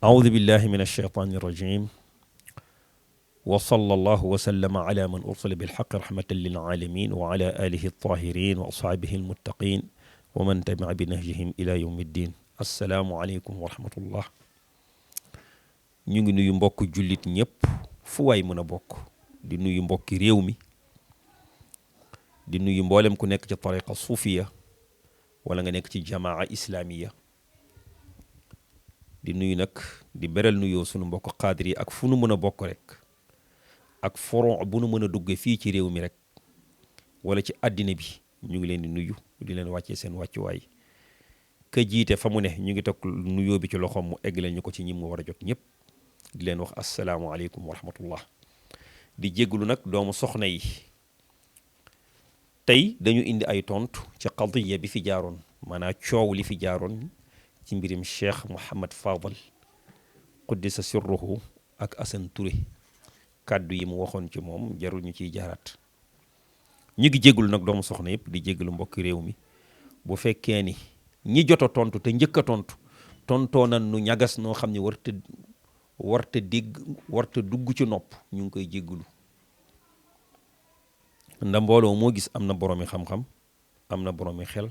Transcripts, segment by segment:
أعوذ بالله من الشيطان الرجيم وصلى الله وسلم على من أرسل بالحق رحمة للعالمين وعلى آله الطاهرين وأصحابه المتقين ومن تبع بنهجهم إلى يوم الدين السلام عليكم ورحمة الله ñu ngi nuyu mbokk jullit ñëpp fu waay mën a bokk di nuyu mbokki réew mi di nuyu mboolem ku nekk ci tariqa suufiya wala nga nekk ci jamaa islamiya di nuyu nag di beral nuyoo sunu mbokk xaadir yi ak fu nu mën a bokk rek ak foron bu nu mën a dugge fii ci réew mi rek wala ci àddina bi ñu ngi leen di nuyu di leen wàccee seen wàccuwaay ka jiite fa mu ne ñu ngi teg nuyoo bi ci loxoom mu egg leen ñu ko ci ñim nga war a jot ñëpp di leen wax asalaamualeykum wa rahmatullah di jégglu nag doomu soxna yi tey dañu indi ay tontu ci qadiya bi fi jaaroon maanaam coow li fi jaaroon ci mbirim Cheikh Mouhamad Fadal quddisa sirruhu ak Assane Touré kàddu yi mu waxoon ci moom jarul ñu ciy jaaraat ñu ngi jégglu nag doomu soxna yëpp di jégglu mbokki réew mi bu fekkee ni ñi jot a tontu te njëkk a tontu tontoo nan nu ñagas noo xam ne warta dugg ci nopp ñu ngi koy jégglu nda mbooloo moo gis am na boroomi xam-xam am na boroomi xel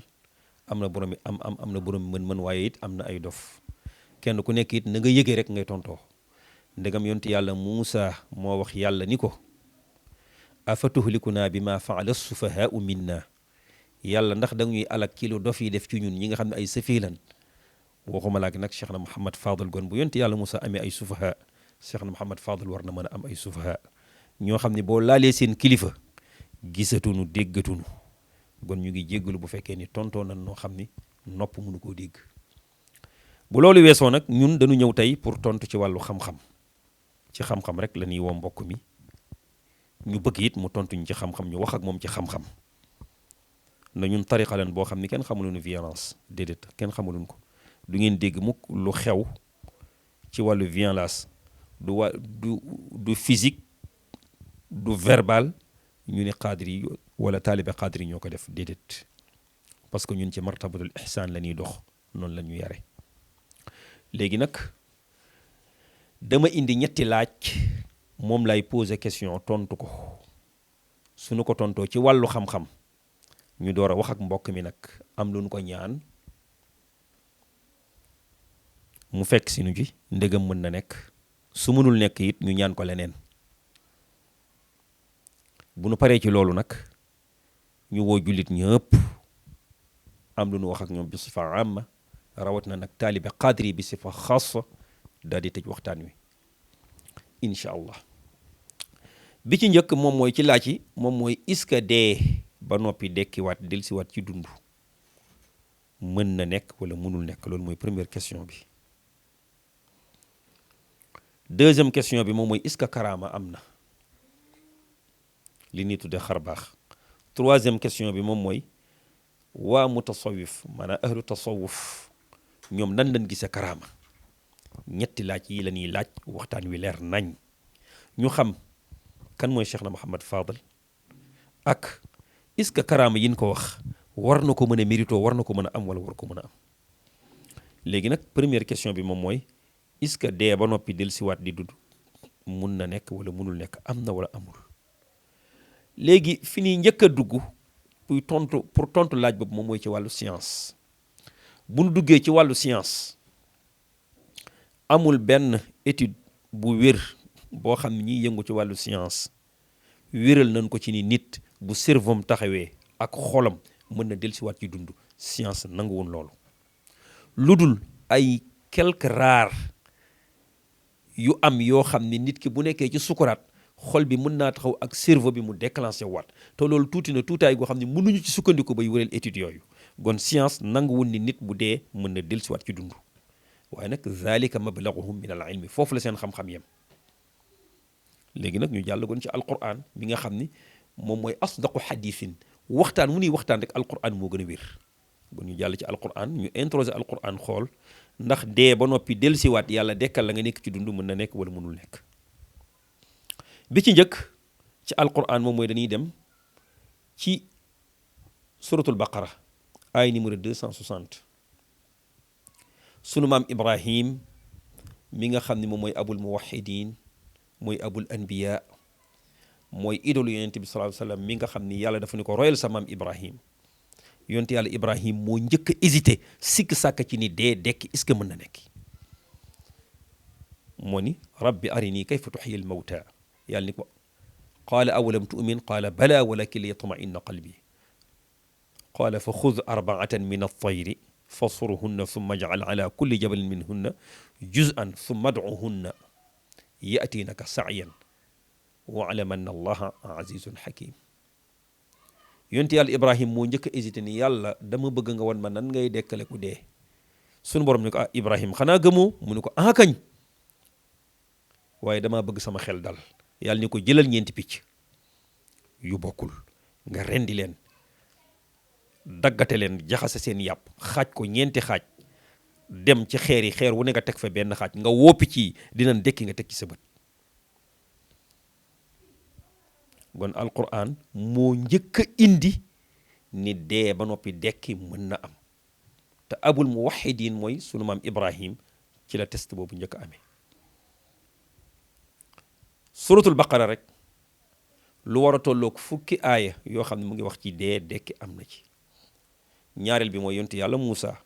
am na boroomi am na boroomi mën-mën waaye it am na ay dof kenn ku nekk it na nga yëgee rek ngay tontoo ndegam yonti yàlla Muusa moo wax yàlla ni ko afatuhlikunaa bimaa faala sufahaau minna yàlla ndax da ñuy alak ci lu dof yi def ci ñun ñi nga xam ne ay safiilan waxuma laak nag Cheikh na Mouhamad Fadal gon bu yonti yàlla Muusa amee ay sufaha Cheikh na Mouhamad Fadal war na mën a am ay sufaha ñoo xam ne boo laalee seen kilifa gisatunu déggatunu gon ñu ngi jéggalu bu fekkee ni tontoo nan noo xam ni nopp mënu koo dégg bu loolu weesoo nag ñun dañu ñëw tey pour tontu ci wàllu xam-xam ci xam-xam rek la ñuy woo mbokk mi ñu bëgg it mu tontuñ ci xam-xam ñu wax ak moom ci xam-xam na ñun tariqa lan boo xam ni kenn xamuluñu violence déedéet kenn xamuluñ ko du ngeen dégg mukk lu xew ci wàllu violence du physique du verbal ñu ni xaadir yi wala taalibe xaadir yi ñoo ko def déedéet parce que ñun ci martabatul ihsaan la ñuy dox noonu la ñu yare léegi nag dama indi ñetti laaj moom lay poser question tontu ko suñu ko tontoo ci wàllu xam-xam ñu door a wax ak mbokk mi nag am lu ñu ko ñaan mu fekk si nu ci ndegam mën na nekk su mënul nekk it ñu ñaan ko leneen bu nu paree ci loolu nag ñu woo jullit ñëpp am lu nu wax ak ñoom bi sifa amma rawat na nag taalibe qadri bi sifa xaasa daal di tëj waxtaan wi incha allah bi ci njëkk moom mooy ci laaj yi moom mooy est-ce que dee ba noppi dekkiwaat dellusiwaat ci dund mën na nekk wala mënul nekk loolu mooy première question bi deuxième question bi moom mooy est-ce que karaama am na li ñuy tuddee xar baax troisième question bi moom mooy waa mutasawif maanaam ahlu tasawuf ñoom nan lañ gisee karaama ñetti laaj yi la ñuy laaj waxtaan wi leer nañ ñu xam kan mooy Cheikh na Mouhamad Fadal ak est-ce que karaama yi ñu ko wax war na ko mën a mérito war na ko mën a am wala war ko mën a am léegi nag première question bi moom mooy est-ce que dee ba noppi dellusiwaat di dund mun na nekk wala munul nekk am na wala amul léegi fi ñuy njëkk a dugg pour tontu laaj boobu moom mooy ci wàllu science bu nu duggee ci wàllu science amul benn étude bu wér boo xam ne ñiy yëngu ci wàllu science wéral nañ ko ci ni nit bu cerveau taxawee ak xolam mën na dellusiwaat ci dund science nanguwul loolu lu dul ay quelques rares yu am yoo xam ne nit ki bu nekkee ci sukuraat xol bi mën naa taxaw ak cerveau bi mu déclenché waat te loolu tuuti na tuutaay goo xam ne mënuñu ci sukkandiku bay wéral études yooyu kon science nanguwul ni nit bu dee mën na dellusiwaat ci dund waaye nag zalika mablaguhum min al ilmi foofu la seen xam-xam yem léegi nag ñu jàll gon ci alquran mi nga xam ni moom mooy asdaqu xadisin waxtaan mu nuy waxtaan rek alquran moo gën a wér kon ñu jàll ci alquran ñu introsé alquran xool ndax dee ba noppi dellusiwaat yàlla dekkal la nga nekk ci dund mën na nekk wala mënul nekk bi ci njëkk ci alquran moom mooy dañuy dem ci suratul baqara ay numéro 260 sunu maam Ibrahim mi nga xam ne moom mooy abul muwahidin mooy abul anbiya mooy idolu yonent bi sallallahu alayhi wasallam mi nga xam ni yàlla dafa ni ko royal sa maam Ibrahim yonent yàlla Ibrahim moo njëkk a hésité sikk sàkk ci ni dee dekki est-ce que mën na nekk moo ni rabbi arini kayfa tuxyi al mawta yàlla ni ko qaala awalam tu'min qaala bala walakin liyatma'inna qalbi qaala fa xud arba'atan min at-tayri fasurhunna summa ij'al ala kulli jabalin minhunna juz'an summa ad'uhunna ya'tinaka sa'yan wa'lam anna allaha azizun hakim yonent yàlla Ibrahim moo njëkk a hésité ni yàlla dama bëgg nga wan ma nan ngay dekkale ku dee sunu borom ni ko Ibrahim xanaa gëmoo mu ni ko kañ waaye damaa bëgg sama xel dal yàlla ni ko jëlal ñeenti picc yu bokkul nga rendi leen daggate leen jaxase seen yàpp xaaj ko ñeenti xaaj dem ci xeer yi xeer wu ne nga teg fa benn xaaj nga woo picc yi dinañ dekki nga teg ci sa bët kon alquran moo njëkk a indi ni dee ba noppi dekki mën na am te abul muwahidin mooy sunu maam Ibrahim ci la test boobu njëkk a amee suratul baqara rek lu war a tolloog fukki aaya yoo xam ne mu ngi wax ci dee dekki am na ci ñaareel bi mooy yontu yàlla Muusa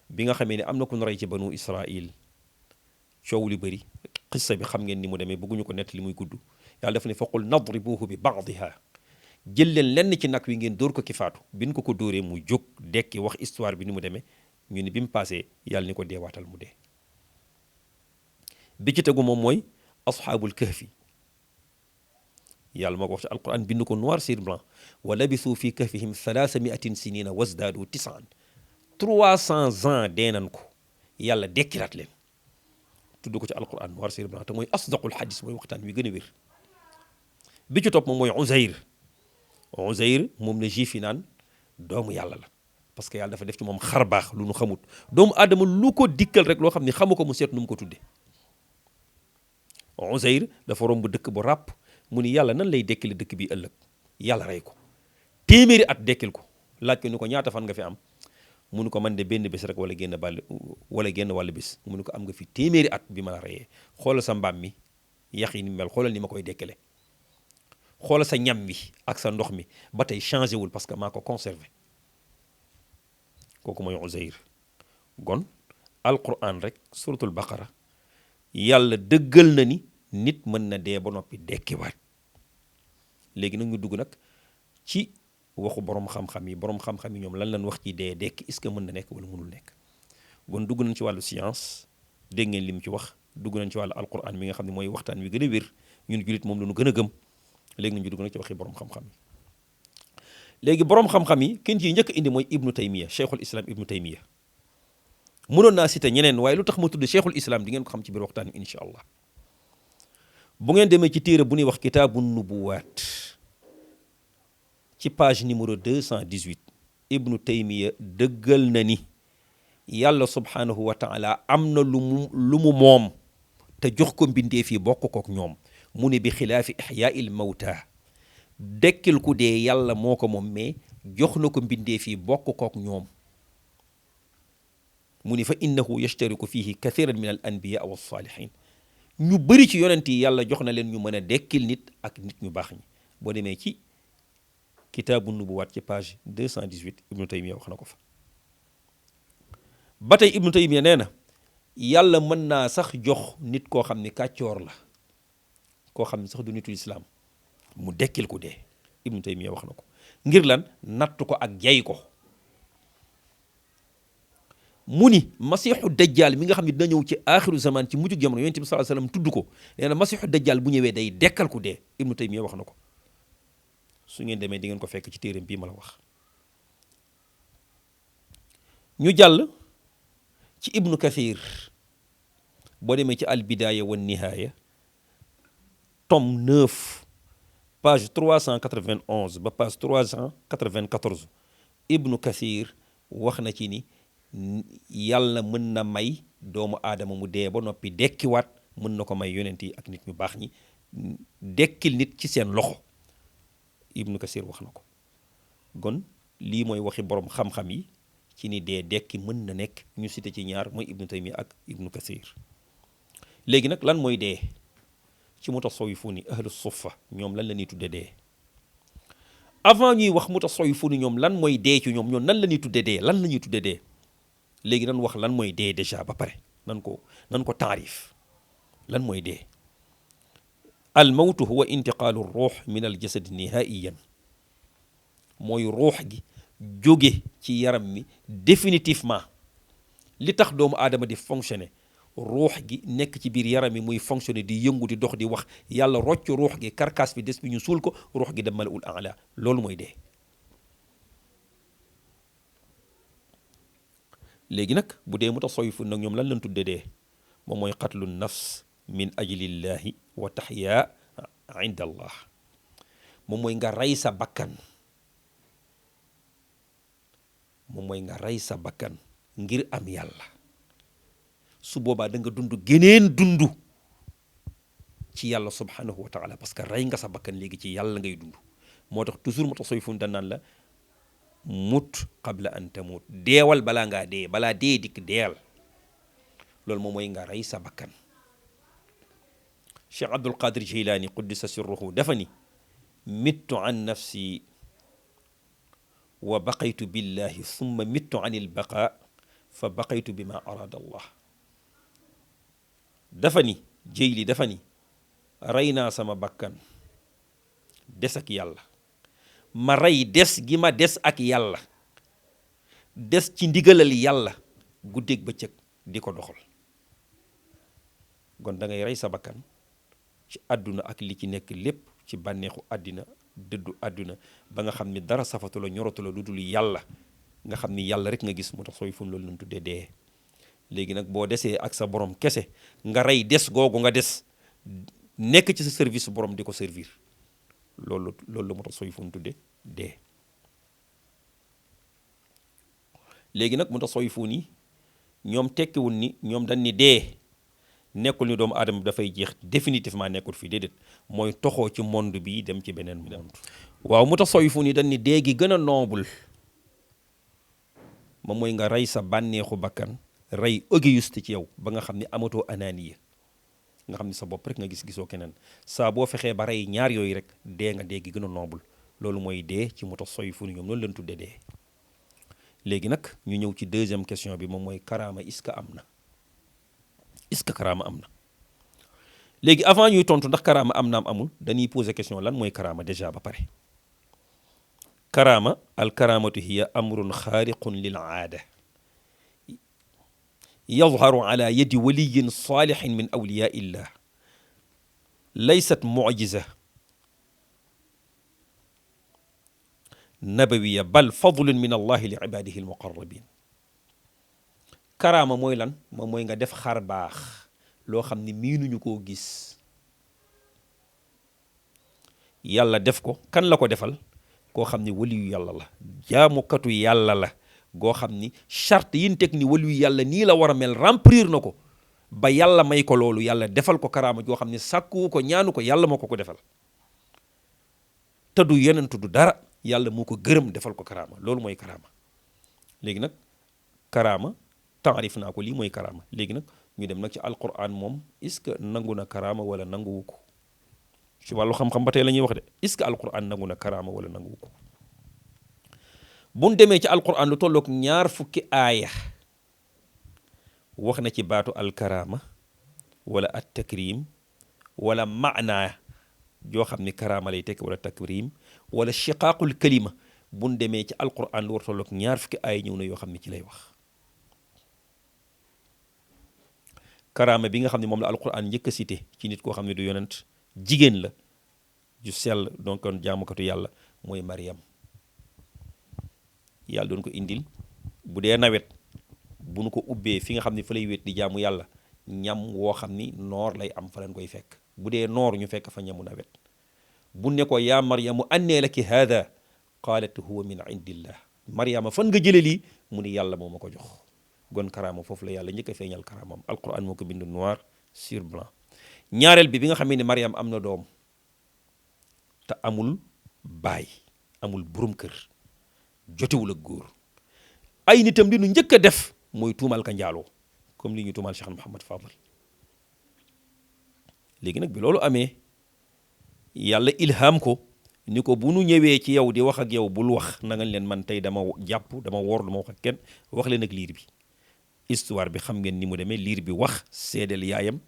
bi nga xamee ne am na ku rey ci banu Israil coow li bëri xissa bi xam ngeen ni mu demee bëgguñu ko nett li muy gudd yàlla dafa ne faqul nadribuhu bi baadiha jël leen lenn ci nag wi ngeen dóor ko ki faatu bin ko dóoree mu jóg dekki wax histoire bi ni mu demee ñu ni bi mu passé yàlla ni ko deewaatal mu dee bi ci tegu moom mooy asxaabul kahfi yàlla moo ko wax ci alquran bind ko noir sur blanc wa labisu fi kahfihim 300 sinina wasdaadu 9 300 ans dee nan ko yàlla dekkilaat leen tudd ko ci alquran noir sur blanc te mooy asdaqul xadis mooy waxtaan wi gën a wér bi ci topp moom mooy Uzayr moom la juif yi naan doomu yàlla la parce que yàlla dafa def ci moom xar baax lu nu xamut doomu aadama lu ko dikkal rek loo xam ne xamu ko mu seet nu mu ko tudde Uzayr dafa romb dëkk bu ràpp mu ni yàlla nan lay dekkile dëkk bi ëllëg yàlla rey ko téeméeri at dekkil ko laaj ko ni ko ñaata fan nga fi am mu ni ko man de benn bés rek wala génn wàllu bés mu ni ko am nga fi téeméeri at bi ma la reyee xoolal sa mbaam mi yax yi ni mel xoolal ni ma koy dekkile xoolal sa ñam wi ak sa ndox mi ba tey changé wul parce que maa ko conservé kooku mooy Uzayr gon alquran rek suratul baqara yàlla dëggal na ni nit mën na dee ba noppi dekkiwaat léegi nag ñu dugg nag ci waxu borom xam-xam yi ñoom lan lañ wax ci dee dekki est-ce que mën na nekk wala mënul nekk kon dugg nañ ci wàllu science dégg ngeen li mu ci wax dugg nañ ci wàllu alquran mi nga xam ne mooy waxtaan wi gën a wér ñun jullit moom la ñu gën a gëm léegi nag ñu dugg nag ci waxi borom xam-xam yi léegi borom xam-xam yi kenn ci njëkk indi mooy ibnu taymiya cheikhul islam ibnu taymiya mënoon naa cité ñeneen waaye lu tax ma tudd cheikhul islam di ngeen ko xam ci biir waxtaan wi incha allah bu ngeen demee ci téere bu ñuy wax kitaabu nubuwaat ci page numéro 218 ibnu taymiya dëggal na ni yàlla subhanahu wa taala am na lu mu moom te jox ko mbindee fii bokk kook ñoom mu ne bi xilaafi ixyaa'il mawta dekkil ku dee yàlla moo ko moom mais jox na ko mbindee fii bokk kook ñoom mu ni fa innahu yashtariku fihi kathiran min al anbiya wa salihin ñu bëri ci yonent yi yàlla jox na leen ñu mën a dekkil nit ak nit ñu baax ñi boo demee ci kitaabu nubuwaat ci page 218 ibnu taymiya wax na ko fa ba tey ibnu taymiya nee na yàlla mën naa sax jox nit koo xam ni kàccoor la koo xam ne sax du nitul islaam mu dekkil ko dee ibnu taymiya wax na ko ngir lan natt ko ak jay ko mu ni masiixu dajjal mi nga xam ne dina ñëw ci aaxiru zaman ci mujjug jamono yonent bi sallallahu alayhi wasallam tudd ko nee na masiixu dajjal bu ñëwee day dekkal ku dee ibnu taymiya wax na ko su ngeen demee di ngeen ko fekk ci téereem bii ma la wax ñu jàll ci ibnu kathir boo demee ci al bidaaya wa nihaaya tome 9 page 391 ba page 394 ibnu kathir wax na ci ni yàlla mën na may doomu aadama mu dee ba noppi dekkiwaat mën na ko may yonent yi ak nit ñu baax ñi dekkil nit ci seen loxo ibnu kasir wax na ko kon lii mooy waxi borom xam-xam yi ci ni dee dekki mën na nekk ñu cité ci ñaar mooy ibnu taymiya ak ibnu kasir léegi nag lan mooy dee ci mutasawwifuun yi ahlu suffa ñoom lan la ñuy tudde dee avant ñuy wax mutasawwifuun yi ñoom lan mooy dee ci ñoom nan la ñuy tudde dee lan la ñuy tudde dee léegi nan wax lan mooy dee déjà ba pare nan ko taarif lan mooy dee al mawtu huwa intiqaalu ruux min al jasad nihaiyan mooy ruux gi jóge ci yaram mi définitivement li tax doomu aadama di fonctionner ruux gi nekk ci biir yaram mi muy fonctionner di yëngu di dox di wax yàlla rocc ruux gi karkaas bi des bi ñu suul ko ruux gi dem malaul aala loolu mooy dee léegi nag bu dee mutasawwifu nag ñoom lan lañ tudde dee moom mooy qatlu nafs min ajlillahi wa taxya inda allah moom mooy nga rey sa bakkan moom mooy nga rey sa bakkan ngir am yàlla su boobaa da nga dund geneen dund ci yàlla subhanahu wa taala parce que rey nga sa bakkan léegi ci yàlla ngay dund moo tax toujours mutasawwifun dañ naan la mut qabla an tamut deewal balaa ngaa dee balaa dee dikk deewal loolu moom mooy nga rey sa bakkan Cheikh Abdul Qadir Jilani quddisa sirruhu dafa ni mittu an nafsi wa baqaytu billahi summa mittu an il baqa fa baqaytu bi ma arada allah dafa ni Jeyli dafa ni rey naa sama bakkan des ak yàlla ma rey des gi ma des ak yàlla des ci ndigalal yàlla guddeeg bëccëg di ko doxal kon da ngay rey sa bakkan ci àdduna ak li ci nekk lépp ci bànneexu àddina dëddu àdduna ba nga xam ni dara safatu la ñoratu la lu dul yàlla nga xam ni yàlla rek nga gis moo tax sooy fun loolu lañ tuddee dee léegi nag boo desee ak sa borom kese nga rey des googu nga des nekk ci sa service borom di ko servir loolu la moo tax sooy fun tuddee dee léegi nag moo tax sooy fun yi ñoom tekkiwul ni ñoom dañ ni dee nekkul ni doomu aadama bi dafay jeex définitivement nekkul fii déedéet mooy toxoo ci monde bi dem ci beneen monde waaw mu tax soyfu ni dañ ni dee gi gën a noble moom mooy nga rey sa bànneexu bakkan rey égoïste ci yow ba nga xam ni amatoo anaaniya nga xam ni sa bopp rek nga gisoo keneen saa boo fexee ba rey ñaar yooyu rek dee nga dee gi gën a noble loolu mooy dee ci mu tax soyfu ni ñoom loolu leen tudde dee léegi nag ñu ñëw ci deuxième question bi moom mooy karaama est-ce que am na est-ce que karaama am na léegi avant ñuy tontu ndax karaama am na am amul dañuy poser question lan mooy karaama déjà ba pare karaama al karaamatu hiya amrun xaariqun lil aada yazharu ala yadi waliyin salihin min awliyaa illah laysat mucjiza nabawiya bal fadlun min allahi li ibadihi almuqarrabin karaama mooy lan moom mooy nga def xar baax loo xam ni miinuñu koo gis yàlla def ko kan la ko defal koo xam ni waliyu yàlla la jaamukatu yàlla la goo xam ni charte yin teg ni waliyu yàlla nii la war a mel remplir na ko ba yàlla may ko loolu yàlla defal ko karaama joo xam ni sàkkuwu ko ñaanu ko yàlla moo ko defal te du yonent du dara yàlla moo ko gërëm defal ko karaama loolu mooy karaama léegi nag karaama taarif naa ko lii mooy karaama léegi nag ñu dem nag ci alquran moom est-ce que nangu na karaama wala nanguwu ko ci wàllu xam-xam ba tey la ñuy wax de est-ce que alquran nangu na karaama wala nanguwu ko buñ demee ci alquran lu tollook 20 fukki aaya wax na ci baatu alkaraama wala at takrim wala maanaa joo xam ni karaama lay tekk wala takrim wala shiqaaqul kalima buñ demee ci alquran lu war tollook 20 fukki aaya ñëw na yoo xam ne ci lay wax karaama bi nga xam ne moom la alquran njëkk a cité ci nit koo xam ne du yonent jigéen la ju sell donc kon jaamukatu yàlla mooy Mariam yàlla doon ko indil bu dee nawet bu nu ko ubbee fi nga xam ne fa lay wét di jaamu yàlla ñam woo xam ni noor lay am fa leen koy fekk bu dee noor ñu fekk fa ñamu nawet bu ne ko yaa Maryamu annee laki haada qaalat huwa min indillah Mariama fan nga jële lii mu ni yàlla moo ma ko jox gon karaama foofu la yàlla njëkk a feeñal karaamam alquran moo ko bind noir sur blanc ñaareel bi nga xamee ne Mariam am na doom te amul baay amul borom kër jotewul ak góor ay nitam li nu njëkk a def mooy tuumal ka njaaloo comme li ñu tuumal Cheikh Mouhamad Fadal léegi nag bi loolu amee yàlla ilham ko ni ko bu nu ñëwee ci yow di wax ak yow bul wax na nga leen man tey dama jàpp dama woor du ma wax ak kenn wax leen ak liir bi. histoire bi xam ngeen ni mu demee liir bi wax seedeel yaayam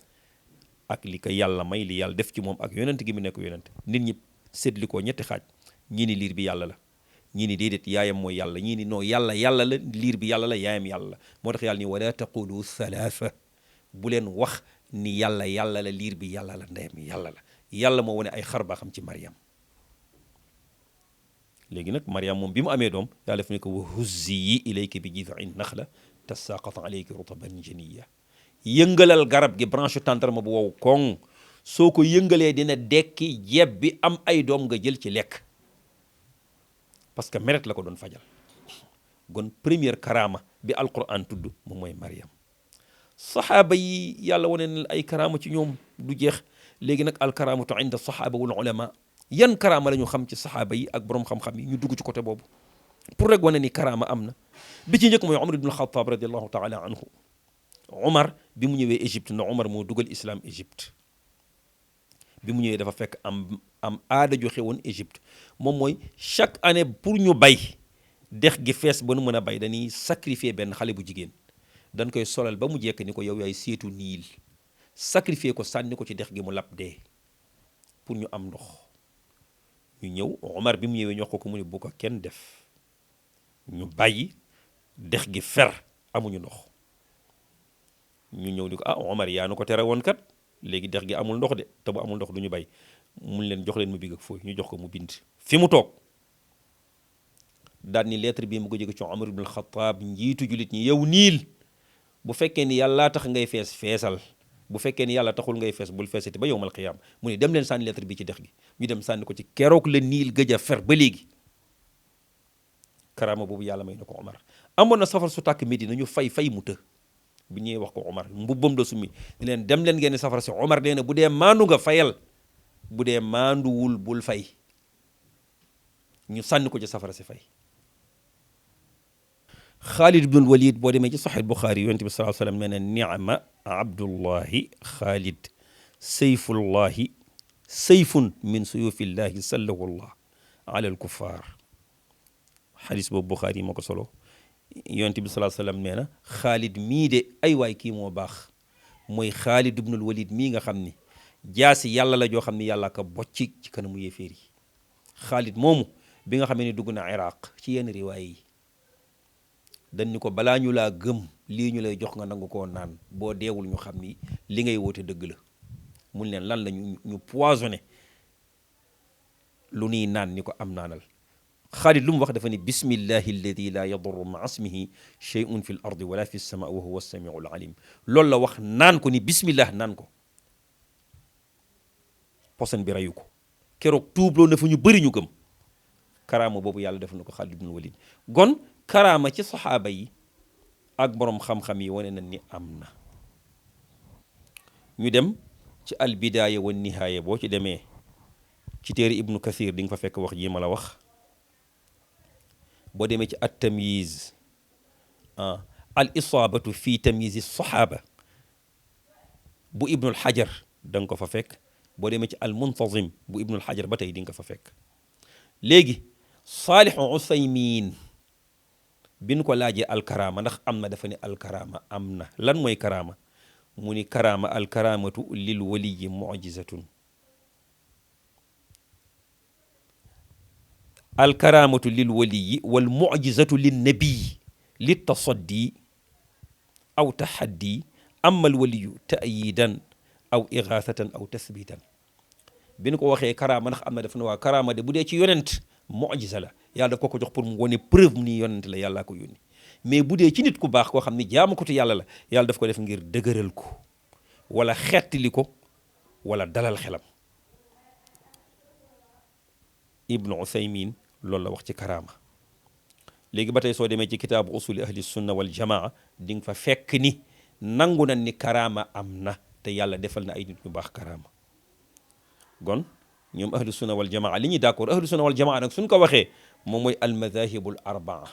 ak li ko yàlla may li yàlla def ci moom ak yonent gi mu nekk yonent nit ñi séddli ko ñetti xaaj ñii ni liir bi yàlla la ñii ni déedéet yaayam mooy yàlla ñii ni non yàlla yàlla la liir bi yàlla la yaayam yàlla la moo tax yàlla ni wala taqulu thalatha bu leen wax ni yàlla yàlla la liir bi yàlla la ndeyam yàlla la yàlla moo wane ay xar baa xam ci Maryam léegi nag Maryam moom bi mu amee doom yàlla def ne ko wa huzzi ilayki bi jid'in naxla tasaqat alayki rutaban janiya yëngalal garab gi branche tàndarma bu wow koŋ soo ko yëngalee dina dekki jeeb bi am ay doom nga jël ci lekk parce que meret la ko doon fajal gon première karama bi alquran tudd moom mooy Maryam saxaaba yi yàlla wane na ay karama ci ñoom du jeex léegi nag alkaramatu inda saxaaba wal ulama yan karama la ñu xam ci saxaaba yi ak borom xam-xam yi ñu dugg ci côté boobu pour rek wane ni karama am na bi ci njëkk mooy Umar ibn al-Khattab radiallahu taala anhu Umar bi mu ñëwee Égypte ndax Umar moo dugal islam Égypte bi mu ñëwee dafa fekk am aada ju xewoon Égypte moom mooy chaque année pour ñu bay dex gi fees ba nu mën a bay dañuy sacrifier benn xale bu jigéen dañ koy solal ba mu jekk ni ko yow yaay seetu niil sacrifier ko sànni ko ci dex gi mu lap dee pour ñu am ndox ñu ñëw Umar bi mu ñëwee ñu wax ko mu ne bu ko kenn def ñu bàyyi dex gi fer amuñu ndox ñu ñëw ni ko ah Omar yaa nu ko tere woon kat léegi dex gi amul ndox de te bu amul ndox du ñu bay mun leen jox leen mu bigg ak fooy ñu jox ko mu bind fi mu toog daal ni lettre bii mu ko jóge ci Omar ibn al-Khattab njiitu jullit ñi yow niil bu fekkee ni yàllaa tax ngay fees feesal bu fekkee ni yàlla taxul ngay fees bul feesati ba yowmal qiyaam mu ne dem leen sànni lettre bi ci dex gi ñu dem sànni ko ci keroog la niil gëj a fer ba léegi karama boobu yàlla may na ko Omar amoon na safar su tàkk Medina ñu fay mu të bu ñëwee wax ko Omar mbubbam la summi ni leen dem leen ngeen safara si Omar nee na bu dee maandu nga fayal bu dee maanduwul bul fay ñu sànni ko ci safara si fay Xaalid ibnul Walid boo demee ci Sahih Bukhari yonent bi sallallahu alayhi wa sallam nee na ni'ma abdullahi Xaalid sayfullahi sayfun min suyufillahi sallahu allah ala al kuffar xadis boobu Bukhari moo ko solo yonent bi sallallahu alayhi wa sallam nee na Xaalid mii de ay waay kii moo baax mooy Xaalid ibnul Walid mii nga xam ni jaasi yàlla la joo xam ni yàlla ka bocci ci kanamu yéeféer yi Xaalid moomu bi nga xamee ni dugg na Iraq ci yenn riwaay yi dañ ni ko balaa ñu laa gëm lii ñu lay jox nga nangu koo naan boo deewul ñu xam ni li ngay woote dëgg la mun leen lan la ñu poisonné lu nuy naan ni ko am naanal Xaalid lu mu wax dafa ni bismillahi alladi la yadurru ma ismihi shay'un fi l ardi wala fi sama wa huwa samiu al alim loolu la wax naan ko ni bismillah naan ko poson bi reyu ko keroog tuubloo na fa ñu bëri ñu gëm karaama boobu yàlla def na ko Xaalid ibn Walid gon karaama ci saxaaba yi ak borom xam-xam yi wane nañ ni am na ñu dem ci al bidaaya wa nihaaya boo ci demee ci téere ibnu kathir di nga fa fekk wax ji ma la wax boo demee ci at tamyiz al isaabatu fi tamyizi saxaaba bu ibnul xajar da nga ko fa fekk boo demee ci al muntazim bu ibnul xajar ba tey di nga ko fa fekk léegi Saalih Usaymin bi nu ko laajee alkaraama ndax am na dafa ne alkaraama am na lan mooy karaama mu ni karaama alkaraamatu lil waliyi mujizatun alkaraamatu lil waliyi wal mujizatu lin nabii li tasaddi aw taxaddi amma al waliyu ta'yidan aw igaasatan aw tasbitan bi nu ko waxee karaama ndax am na dafa ne waa karaama de bu dee ci yonent mujiza la yàlla daf ko jox pour mu wane preuve ni yonent la yàllaa ko yónni mais bu dee ci nit ku baax koo xam ne jaamu ko te yàlla la yàlla daf ko def ngir dëgëral ko wala xettali ko wala dalal xelam ibnu Usaymin loolu la wax ci karaama léegi ba tey soo demee ci kitaabu usuli ahli sunna wal jamaa di nga fa fekk ni nangu na ni karaama am na te yàlla defal na ay nit ñu baax karaama gon ñoom ahlu sunna wal jamaa li ñuy d'accord ahlu sunna wal jamaa nag suñ ko waxee moom mooy almadahibul arbaa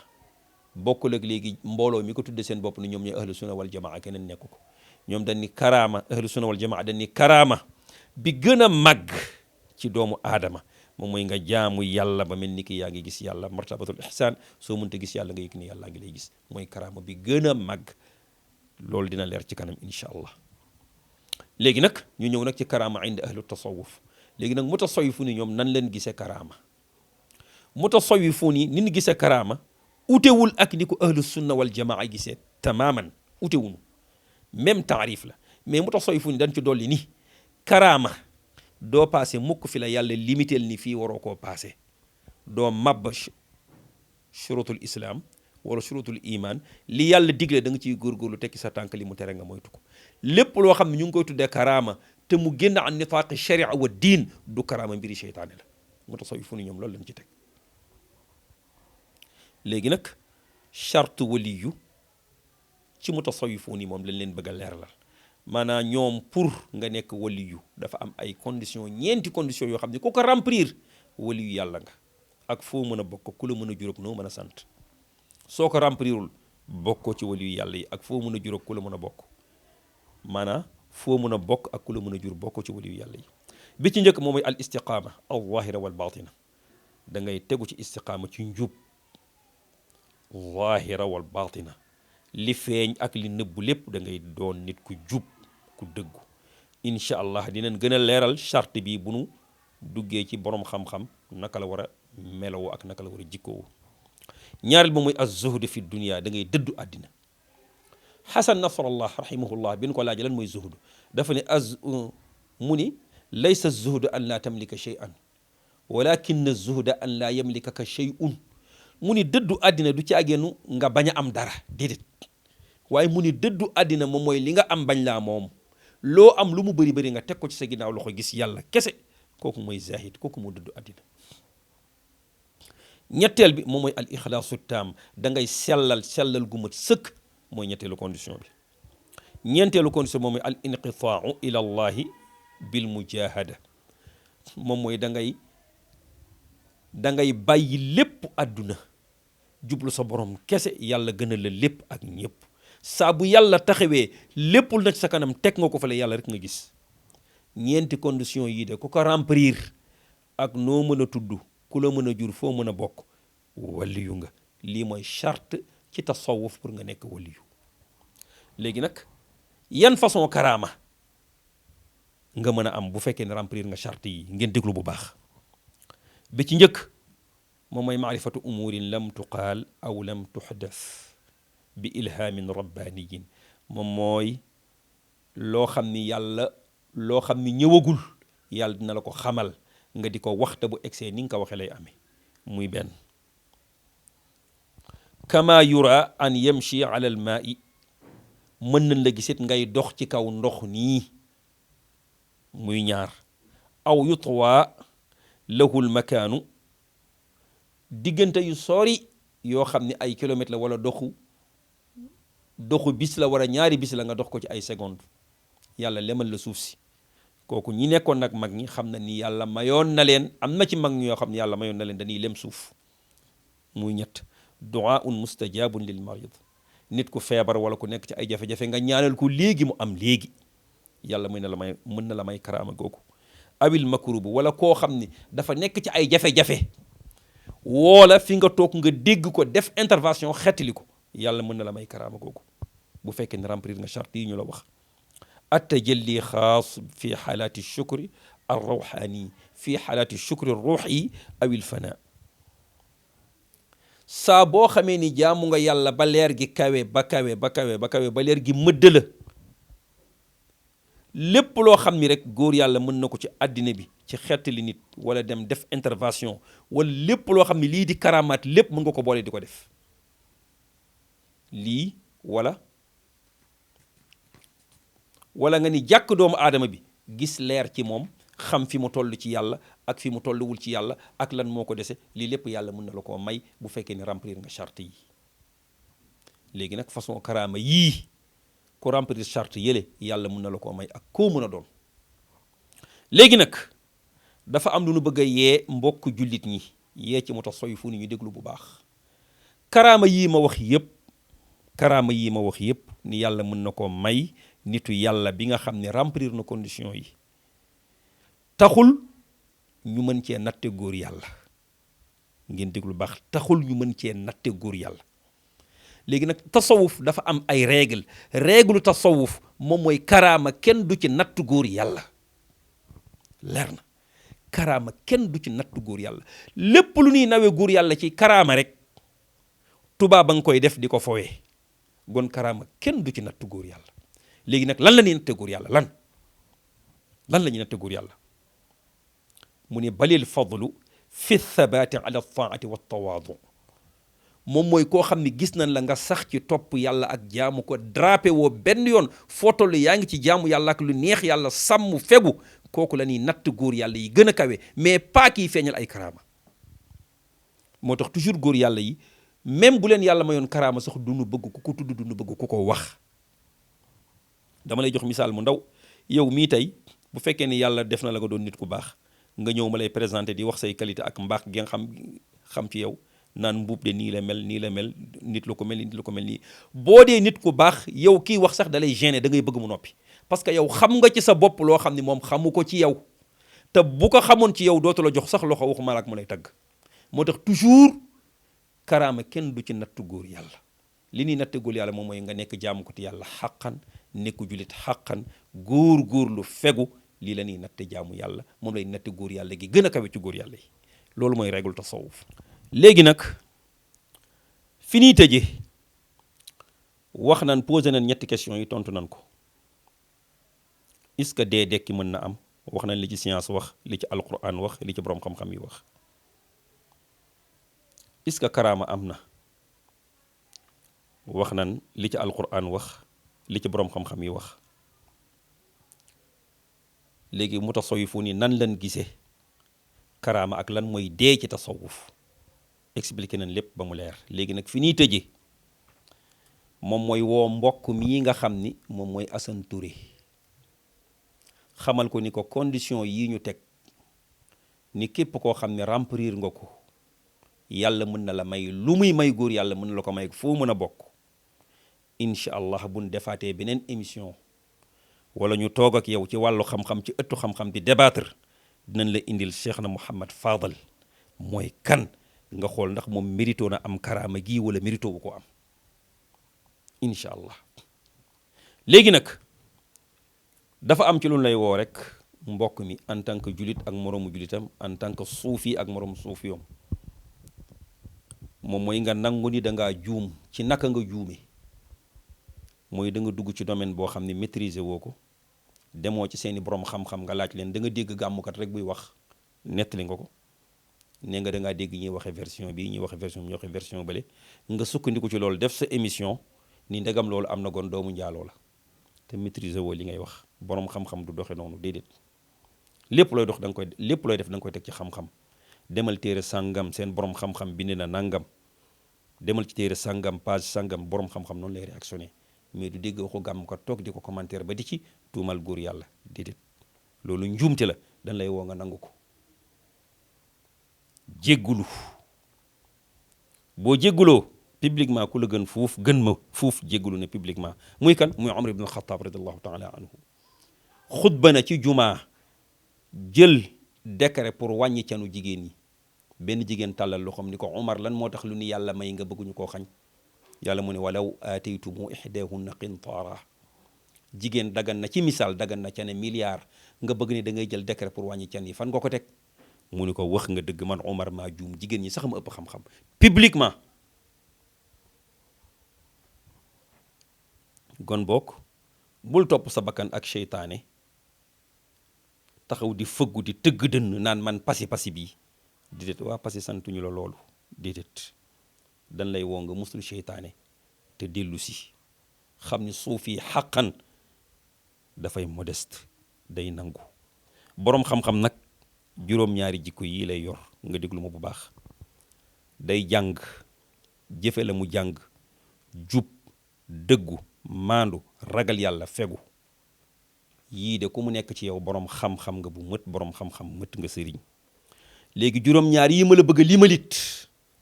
bokkul ak léegi mbooloo mi ko tudde seen bopp ni ñoom ñooy ahlu sunna wal jamaa keneen nekku ko ñoom dañ ni karaama ahlu sunna wal jamaa dañ ni karaama bi gën a màgg ci doomu aadama moom mooy nga jaamu yàlla ba mel ni ki yaa ngi gis yàlla martabatul ihsaan soo mënta gis yàlla nga yëg ni yàlla ngi lay gis mooy karaama bi gën a màgg loolu dina leer ci kanam incha allah. léegi nag ñu ñëw nag ci karaama inda ahlu tasawuf léegi nag mutasawifu ni ñoom nan leen gisee karaama mutasawifu ni ni ñu gisee karaama utewul ak ni ko ahlu sunna wal jamaa gisee tamaaman utewuñu même taarif la mais mutasawifu ni dañ ci dolli ni karaama doo paase mukk fi la yàlla limiteel ni fii waroo koo paase doo mabba shurutul islam wala shurutul iman li yàlla digle da nga ciy góorgóorlu tekki sa tànk li mu tere nga moytu ko lépp loo xam ne ñu ngi koy tuddee karaama te mu génn an nitaaqi sharia wa diin du karaama mbiri seytaane la mutasawifu ni ñoom loolu lañ ci teg. léegi nag charte waliyu ci mutasawifu ni moom lañ leen bëgg a leeralal maanaam ñoom pour nga nekk waliyu dafa am ay conditions ñeenti conditions yoo xam ne ku ko remplir waliyu yàlla nga ak foo mën a bokk ku la mën a juróog noo mën a sant soo ko remplirul bokkoo ci waliyu yàlla yi ak foo mën a juróog ku la mën a bokk maanaam foo mën a bokk ak ku la mën a jur bokkoo ci waliyu yàlla yi bi ci njëkk moom mooy al istiqaama al zahira wal batina da ngay tegu ci istiqaama ci njub zahira wal batina li feeñ ak li nëbbu lépp da ngay doon nit ku jub ku dëggu incha allah dinañ gën a leeral charte bi bu nu duggee ci borom xam-xam naka la war a melowoo ak naka la war a jikkoowu ñaareel ba mooy az-zuhd fi dunia da ngay dëddu àddina xasan nasrallah rahimahullah bi nu ko laaj lan mooy zuhd dafa ne mu ni laysa zuhd an laa tamlika shay'an walakin zuhd an laa yamlikaka shay'un mu ni dëddu àddina du ci àggeenu nga bañ a am dara déedéet waaye mu ni dëddu àddina moom mooy li nga am bañ laa moom loo am lu mu bëri bëri nga teg ko ci sa ginnaaw loxo gis yàlla kese kooku mooy zahid kooku moo dëddu àddina ñetteel bi moom mooy al ixlaasu taam da ngay sellal gu mat sëkk mooy ñetteelu condition bi ñeenteelu condition moom mooy al inqitaau ila allahi bil mujahada moom mooy da ngay bàyyi lépp àdduna jublu sa borom kese yàlla gënal la lépp ak ñëpp saa bu yàlla taxawee lépp lu na ci sa kanam teg nga ko fa la yàlla rek nga gis ñeenti condition yii de ku ko remplir ak noo mën a tudd ku la mën a jur foo mën a bokk waliyu nga lii mooy charte ci tasawuf pour nga nekk waliyu léegi nag yan façon karaama nga mën a am bu fekkee ne remplir nga charte yi ngeen déglu bu baax bi ci njëkk moom mooy maarifatu umurin lam tuqaal aw lam tuxdas bi ilhaamin rabbaniyin moom mooy loo xam ni ñëwagul yàlla dina la ko xamal nga di ko waxta bu egsee ni nga ko waxee lay amee muy benn kama yura an yamshi ala al maa'i mën nañ la gisit ngay dox ci kaw ndox nii muy ñaar aw yutwa lahul makaanu diggante yu sori yoo xam ne ay kilomètres la wala doxu bis la wala ñaari bis la nga dox ko ci ay secondes yàlla lemal la suuf si kooku ñi nekkoon nag mag ñi xam na ni yàlla mayoon na leen am na ci mag ñi yoo xam ne yàlla mayoon na leen dañuy lem suuf muy ñett du'aun mustajabun lil marid nit ku feebar wala ku nekk ci ay jafe-jafe nga ñaanal ko léegi mu am léegi yàlla mën na la may karaama googu awil makrubu wala koo xam ni dafa nekk ci ay jafe-jafe woola fi nga toog nga dégg ko def intervention xettali ko yàlla mën na la may karaama googu bu fekkee ne remplir nga charte yi ñu la wax attajalli xaas fi xaalaati shukri ar rawxaani fi xaalaati shukri ruuxi awil fana saa boo xamee ni jaamu nga yàlla ba leer gi kawe ba leer gi mëdd la lépp loo xam ni rek góor yàlla mën na ko ci àddina bi ci xettali nit wala dem def intervention wala lépp loo xam ni lii di karamaat lépp mën nga ko boole di ko def lii wala nga ni jàkk doomu aadama bi gis leer ci moom xam fi mu toll ci yàlla ak fi mu tolluwul ci yàlla ak lan moo ko dese lii lépp yàlla mën na la koo may bu fekkee ne remplir nga charte yi léegi nag façon karaama yii ku remplir charte yële yàlla mën na la koo may ak koo mën a doon léegi nag dafa am lu nu bëgg a yee mbokk jullit ñi yee ci mutasawwifu ni ñu déglu bu baax karaama yii ma wax yëpp ni yàlla mën na koo may nitu yàlla bi nga xam ne remplir na condition yi taxul ñu mën cee natte góor yàlla. ngeen déglu baax taxul ñu mën cee natte góor yàlla. léegi nag tasawuf dafa am ay règle tasawuf moom mooy karaama kenn du ci natt góor yàlla. leer na karaama kenn du ci natt góor yàlla lépp lu ñuy nawe góor yàlla ci karaama rek tubaab ba nga koy def di ko fowee gon karaama kenn du ci natt góor yàlla. léegi nag lan la ñuy natte góor yàlla lan la ñuy natte góor yàlla mu ne balil fadlu fi thabaati ala taati wa tawaadu moom mooy koo xam ne gis nañ la nga sax ci topp yàlla ak jaamu ko drapé woo benn yoon footolu yaa ngi ci jaamu yàlla ak lu neex yàlla sàmm fegu kooku la ñuy natt góor yàlla yi gën a kawe mais pas yi feeñal ay karaama. moo tax toujours góor yàlla yi même bu leen yàlla mayoon karaama sax du nu bëgg ku ko tudd du nu bëgg ku ko wax. dama lay jox misaal mu ndaw yow mii tey bu fekkee ni yàlla def na la nga doon nit ku baax nga ñëw ma lay présenté di wax say qualité ak mbaax gi nga xam ci yow naan mbuub de nii la mel nit la ko mel nii boo dee nit ku baax yow kii wax sax da lay gêner da ngay bëgg mu noppi parce que yow xam nga ci sa bopp loo xam ni moom xamu ko ci yow te bu ko xamoon ci yow dootu la jox sax loxo waxuma la ak mu lay tagg. moo tax toujours karaama kenn du ci nattu góor yàlla li ñuy natte góor yàlla moom mooy nga nekk jaamu ko ti yàlla xàqan nekku julit xàqan góor lu fegu lii la ñuy natte jaamu yàlla moom lay natte góor yàlla gi gën a kawe ci góor yàlla yi loolu mooy règle tasawuf. léegi nag fi ñuy tëje wax nañ posé nañ ñetti question yi tontu nañ ko est-ce que dee dekki mën na am wax nañ li ci science wax li ci alquran wax li ci borom xam-xam yi wax est-ce que karaama am na wax nañ li ci alquran wax li ci borom xam-xam yi wax. léegi mutasawifu ni nan lan gisee karaama ak lan mooy dee ci tasawuf expliqué nañ lépp ba mu leer. léegi nag fi ñuy tëjee moom mooy woo mbokk mii nga xam ni moom mooy Assane Touré xamal ko ni ko condition yii ñu teg ni képp koo xam ne remplir nga ko yàlla mën na la may lu muy may góor yàlla mën na la ko may foo mën a bokk. incha allah buñ defaatee beneen émission wala ñu toog ak yow ci wàllu xam-xam ci ëttu xam-xam di débattre dinañ la indil Cheikh na Mouhamad Fadal mooy kan nga xool ndax moom mérito na am karaama gii wala mérito bu ko am incha allah. léegi nag dafa am ci lu lay woo rek mbokk mi en tant que julit ak moroomu julitam en tant que suufi ak moroomu suufiyom moom mooy nga nangu ni da ngaa juum ci naka nga juume mooy da nga dugg ci domaine boo xam ne maîtriser woo ko demoo ci seeni borom xam-xam nga laaj leen da nga dégg gàmmukat rek buy wax nettali nga ko nee nga da ngaa dégg ñuy waxe version bi ñuy waxe version bi ñuy waxe version bële nga sukkandiku ci loolu def sa émission ni ndegam loolu am na gon doomu njaaloo la te maîtriser woo li ngay wax borom xam-xam du doxe noonu déedéet lépp looy dox da nga koy lépp looy def da nga koy teg ci xam-xam demal téere sàngam seen borom xam-xam bind na nangam demal ci téere sàngam page sàngam borom xam-xam noonu lay réactionné mais du dégg waxu gàmm ko toog di ko commentaire ba di ci tuumal góor yàlla déedéet loolu njuumte la dañ lay woo nga nangu ko jéggulu boo jégguloo publiquement ku la gën fuuf gën ma fuuf jéggulu ne publiquement muy kan muy Umar ibn al-Khattab radiallahu taala anhu xutba na ci jumaa jël décret pour wàññi canu jigéen ñi benn jigéen tàllal loxoom ni ko Umar lan moo tax lu ni yàlla may nga bëgguñu koo xañ yàlla mu ne walaw aataytumu ihdahunna qintaara jigéen dagan na ci misaal dagan na ca ne milliard nga bëgg ne da ngay jël décret pour wàññi can yi fan nga ko teg mu ni ko wax nga dëgg man Omar maa juum jigéen ñi sax ma ëpp xam-xam publiquement gon bokk bul topp sa bakkan ak seytaane taxaw di fëggu di tëgg dënn naan man pasi bii déedéet waa pasi santuñu la loolu déedéet dan lay woo nga musul seytaane te dellu si xam ni suufi xaqan dafay modeste day nangu boroom xam-xam nag juróom-ñaari jikko yii lay yor nga déglu ma bu baax day jàng jëfe la mu jàng jub dëggu maandu ragal yàlla fegu yii de ku mu nekk ci yow boroom xam-xam nga bu mët boroom xam-xam mët nga sëriñ léegi juróom-ñaar yi ma la bëgg a limalit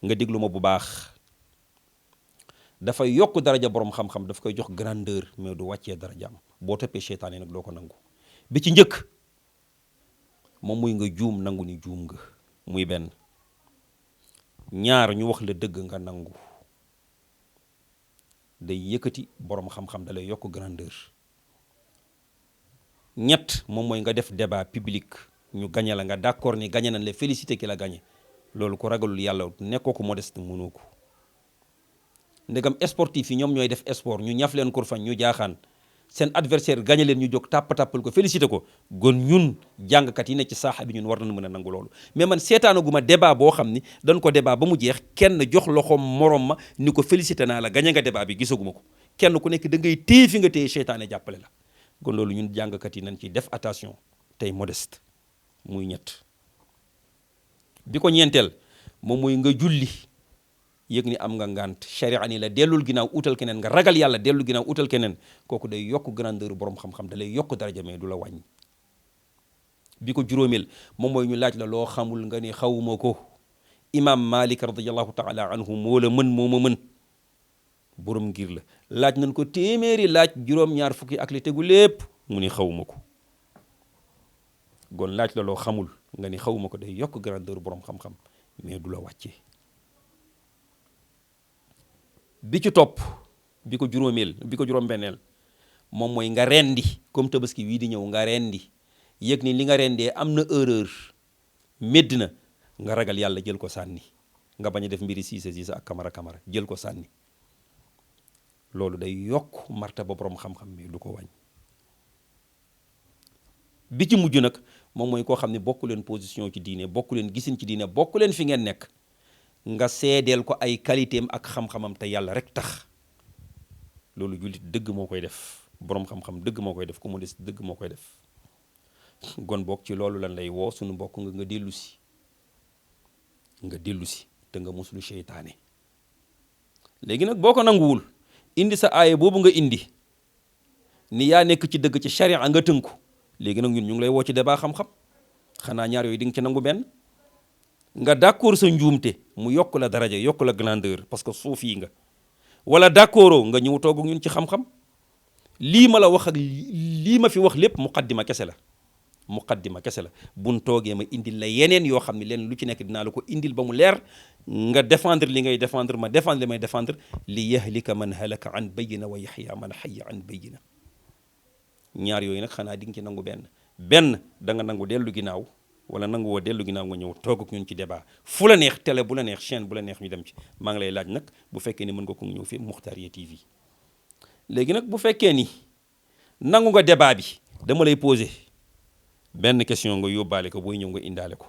nga déglu ma bu baax dafay yokk daraja boroom xam-xam daf koy jox grandeur mais du wàccee darajaam boo toppee seytaane nag doo ko nangu bi ci njëkk moom muy nga juum nangu ni juum nga muy benn. ñaar ñu wax la dëgg nga nangu day yëkkati borom xam-xam da lay yokk grandeur. ñett moom mooy nga def débat public ñu gañe la nga d'accord ni gañe nañ la félicité ki la gañe loolu ko ragalul yàlla nekkoo ko modeste mënoo ko. ndegam sportif yi ñoom ñooy def sport ñu ñaf leen kur fañ ñu jaaxaan seen adversaire gañe leen ñu jóg tàppal ko félicité ko gon ñun jàngkat yi ne ci saaxa bi ñun war nañ mën a nangu loolu. mais man seetaanaguma débat boo xam ni dañ ko débat ba mu jeex kenn jox loxoom morom ma ni ko félicité naa la gañe nga débat bi gisaguma ko kenn ku nekk da ngay téye fi nga téye seytaane jàppale la. kon loolu ñun jàngkat yi nañ ci def attention tey modeste muy ñett. bi ko ñeenteel moom mooy nga julli yëg ni am nga ngant sharia ni la dellul ginnaaw utal keneen nga ragal yàlla dellu ginnaaw utal keneen kooku day yokk grandeur borom xam-xam da lay yokk daraja mais du la wàññi. bi ko juróomeel moom mooy ñu laaj la loo xamul nga ni xawuma ko. imam Malik radiyallahu taala anhu moo la mën moo ma mën borom ngir la laaj nañ ko téeméeri laaj juróom-ñaar fukki ak li tegu lépp mu ni xawuma ko. gon laaj la loo xamul nga ni xawuma ko day yokk grandeur borom xam-xam mais du la wàccee. bi ci topp bi ko juróom-benneel moom mooy nga rendi comme tabaski wii di ñëw nga rendi yëg ni li nga rendee am na erreur médd na nga ragal yàlla jël ko sànni nga bañ a def mbiri siise ak kamara jël ko sànni. loolu day yokk martaba borom xam-xam bi du ko wàññ. bi ci mujj nag moom mooy koo xam ne bokku leen position ci diine bokku leen gisin ci diine bokku leen fi ngeen nekk nga seedeel ko ay qualité am ak xam-xamam te yàlla rek tax. loolu jullit dëgg moo koy def borom xam-xam dëgg moo koy def ku mu des dëgg moo koy def. gon bokk ci loolu lan lay woo suñu bokk nga dellu si te nga muslu seytaane. léegi nag boo ko nanguwul indi sa aaya boobu nga indi ni yaa nekk ci dëgg ci sharia nga tënku léegi nag ñun ñu ngi lay woo ci débat xam-xam xanaa ñaar yooyu di nga ci nangu benn nga d'accord sa njuumte mu yokk la daraja yokk la grandeur parce que suuf yi nga wala d'accordoo nga ñëw toog ak ñun ci xam-xam. lii ma la wax ak lii ma fi wax lépp muqaddima kese la buñ toogee ma indil la yeneen yoo xam ne leen lu ci nekk dinaa la ko indil ba mu leer nga défendre li ngay défendre ma défendre li may défendre li yahlika man halaka an bayyina wa yaxya man hayya an bayyina. ñaar yooyu nag xanaa di nga ci nangu benn da nga nangu dellu ginnaaw wala nangu woo dellu ginnaaw nga ñëw toog ak ñun ci débat fu la neex télé bu la neex chaîne bu la neex ñu dem ci. maa ngi lay laaj nag bu fekkee ni mën nga ko ñëw fii Moukhtariyya TV. léegi nag bu fekkee ni nangu nga débat bi dama lay poser benn question nga yóbbaale ko booy ñëw nga indaale ko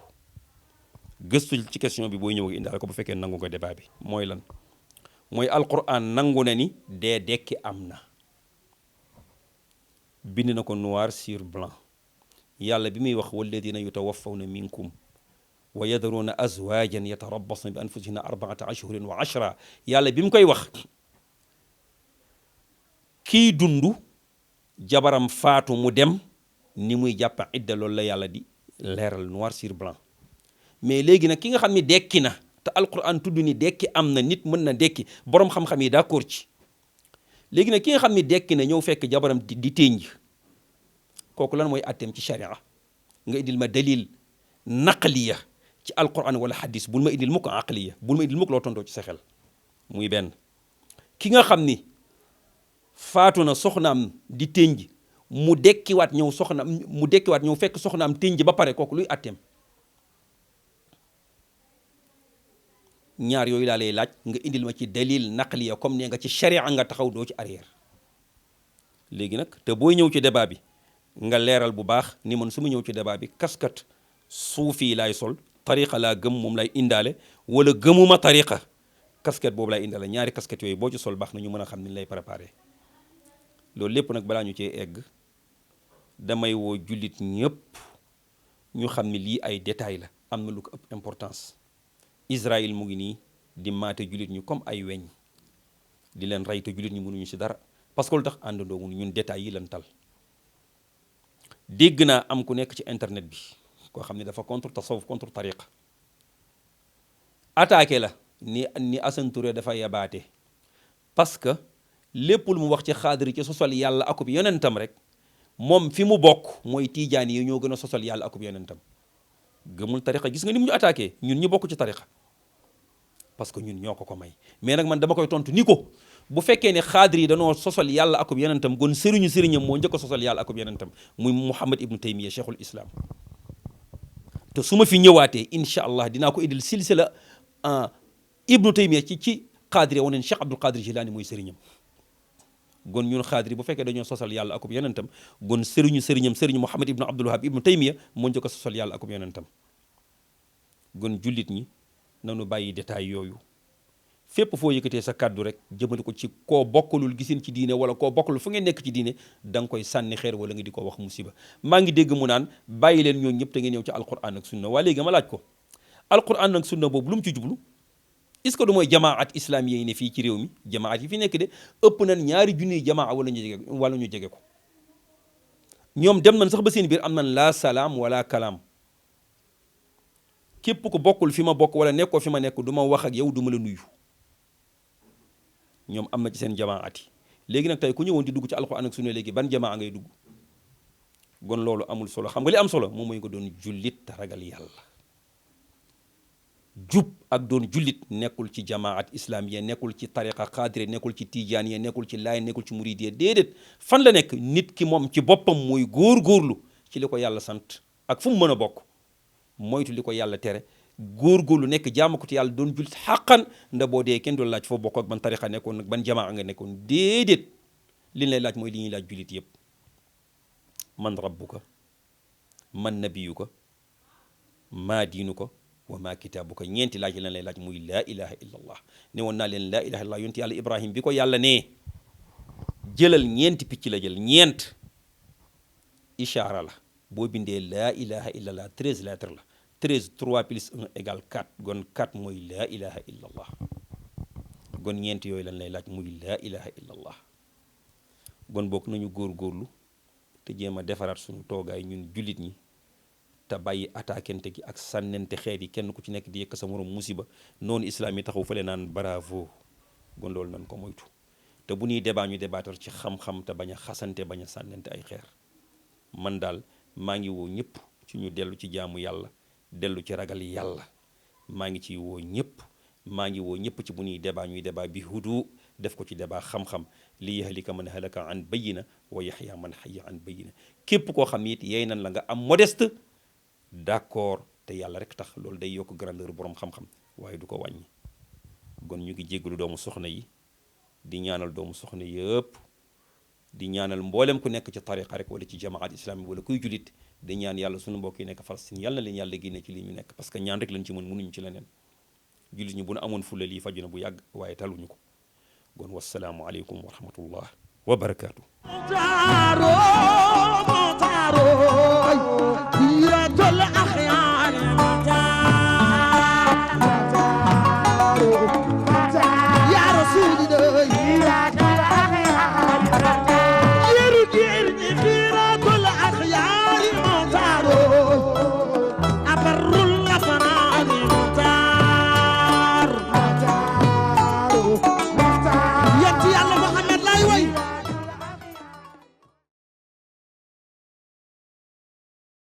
gëstu ci question bi booy ñëw nga indaale ko bu fekkee nangu nga débat bi mooy lan. mooy alquran nangu na ni dee dekki am na bind na ko noir sur blanc yàlla bi muy wax walladina yutawaffawna minkum wa yadruuna azwajan yatarabbasna bi anfusihinna 4 ashhurin wa 10 yàlla bi mu koy wax kii dund jabaram faatu mu dem ni muy jàpp idda loolu la yàlla di leeral noir sur blanc. mais léegi nag ki nga xam ni dekki na te alquran tudd ni dekki am na nit mën na dekki borom xam-xam yi d'accord ci. léegi nag ki nga xam ni dekki na ñëw fekk jabaram di ténj kooku lan mooy atteem ci sharia nga indil ma dalil naqliya ci alquran wala hadis bul ma indil mukk aqliya bul ma indil mukk loo tontoo ci sa xel muy benn. ki nga xam ni faatu na soxnaam di ténj mu dekkiwaat ñëw fekk soxnaam ténj ba pare kooku luy atteem. ñaar yooyu laa lay laaj nga indil ma ci dalil naqliya comme ne nga ci sharia nga taxaw doo ci arrière. léegi nag te booy ñëw ci débat bi nga leeral bu baax ni man su ma ñëw ci débat bi kaskat suufi laay sol tariqa laa gëm moom lay indaale wala gëmuma tariqa kasket boobu lay indaale ñaari kasket yooyu boo ci sol baax na ñu mën a xam ni lay préparé. loolu lépp nag balaa ñu cee egg damay woo jullit ñëpp ñu xam ni lii ay détails la am na lu ko ëpp importance. Israël mu ngi nii di maate jullit ñu comme ay weñ di leen rey te jullit ñu mënuñu ci dara parce que lu tax àndandoo wuñu ñun détails yi lan tal. dégg naa am ku nekk ci internet bi koo xam ne dafa contre tasawuf contre tariqa attaqué la ni Assane Touré dafa yabaate parce que lépp lu mu wax ci xaadir ci sosal yàlla akub yonentam rek moom fi mu bokk mooy tiijaan yi ñoo gën a sosal yàlla akub yonentam gëmul tariqa. Gis nga ni mu ñu attaqué ñun ñu bokk ci tariqa parce que ñun ñoo ko may. mais nag man dama koy tontu ni ko bu fekkee ne xaadir yi danoo sosal yàlla akub yenentam gon sëriñam moo njëkk a sosal yàlla akub yenentam muy Muhammad ibnu Taymiya cheikhul islam. te su ma fi ñëwaatee incha allah dinaa ko indil silsila ibnu Taymiya ci xaadir wane ne Cheikh Abdul Qadir Jilani mooy sëriñam. gon ñun xaadir bu fekkee dañoo sosal yàlla akub yenentam gon sëriñu Muhammad ibnu Abdul Wahab ibnu Taymiya moo njëkk a sosal yàlla akub yenentam. gon jullit ñi nanu bàyyi détail yooyu fépp foo yëkkatee sa kàddu rek jëmale ko ci koo bokkalul gisin ci diine wala koo bokkalul fu ngeen nekk ci diine da nga koy sànni xeer wala nga di ko wax musiba. maa ngi dégg mu naan bàyyi leen ñoo ñëpp te ngeen ñëw ci alquran ak sunna. waa léegi ma laaj ko alquran ak sunna boobu lu mu ci jublu est-ce que du mooy jamaat islamiye yi ne fii ci réew mi jamaat yi fi nekk de ëpp nañ 2 junniy jamaa wala ñu jege ko. ñoom dem nañ sax ba seen biir am nañ laa salaam wala kalaam. képp ko bokkul fi ma bokk wala nekkoo fi ma nekk du ma wax ak yow du ma la nuyu. ñoom am na ci seen jamaat yi léegi nag tey ku ñëwoon di dugg ci alxuraan ak sunna léegi ban jamaa ngay dugg. gon loolu amul solo. xam nga li am solo moom mooy nga doon jullit te ragal yàlla. jub ak doon jullit nekkul ci jamaat islamiya, nekkul ci tariqa xaadire, nekkul ci tijaaniya, nekkul ci laay, nekkul ci muridiya. déedéet fan la nekk nit ki moom ci boppam mooy góorgóorlu ci li ko yàlla sant ak fu mu mën a bokk moytu li ko yàlla tere. góorgóorlu nekk jaamu ko ci yàlla doon jullit xàqan nda boo dee kenn doon laaj foo bokk ak ban tariqa nekkoon nag ban jamaa nga nekkoon. déedéet li ñu lay laaj mooy li ñuy laaj jullit yëpp. man rabbuka man nabiyuka maa diinuka wa maa kitaabuka. ñeenti laaj lan lay laaj muy laa ilaha illa allah. ne woon naa leen laa ilaha illa allah yonent yàlla Ibrahim bi ko yàlla nee jëlal ñeenti picc la jël ñeent ishaara la boo bindee laa ilaha illa allah 13 lettres la 13 3 plus 1 égale 4 gon 4 mooy laa ilaha illa allah. gon ñeent yooyu lan lay laaj muy laa ilaha illa allah. gon bokk nañu góorgóorlu te jéem a defaraat suñu toogaay ñun jullit ñi te bàyyi attaquante gi ak sànnente xeet yi kenn ku ci nekk di yëkk sa morom musiba noonu islam yi taxaw fële naan bravo. gon loolu nan ko moytu te bu ñuy débat ñu débattar ci xam-xam te bañ a xasante bañ a sànnente ay xeer. man daal maa ngi woo ñëpp ci ñu dellu ci jaamu yàlla dellu ci ragal yàlla. maa ngi ciy woo ñëpp maa ngi woo ñëpp ci bu ñuy débat ñuy débat bi hudu def ko ci débat xam-xam li yahlika man halaka an bayyina wa yaxya man xayya an bayyina. képp koo xam it yey nan la nga am modeste d'accord te yàlla rek tax loolu day yokk grandeur borom xam-xam waaye du ko wàññi. gon ñu ngi jéggalu doomu soxna yi di ñaanal doomu soxna yëpp di ñaanal mboolem ku nekk ci tariqa rek wala ci jamaat islami wala kuy julit di ñaan yàlla sunu mbokk yi nekk Palestine yàlla na leen yàlla génne ci lii ñu nekk parce que ñaan rek lañ ci mën mënuñu ci leneen. julit ñi bu nu amoon fulla lii faju na bu yàgg waaye taluñu ko. gon wassalaamu aleykum wa rahmatullah wa barakaatu.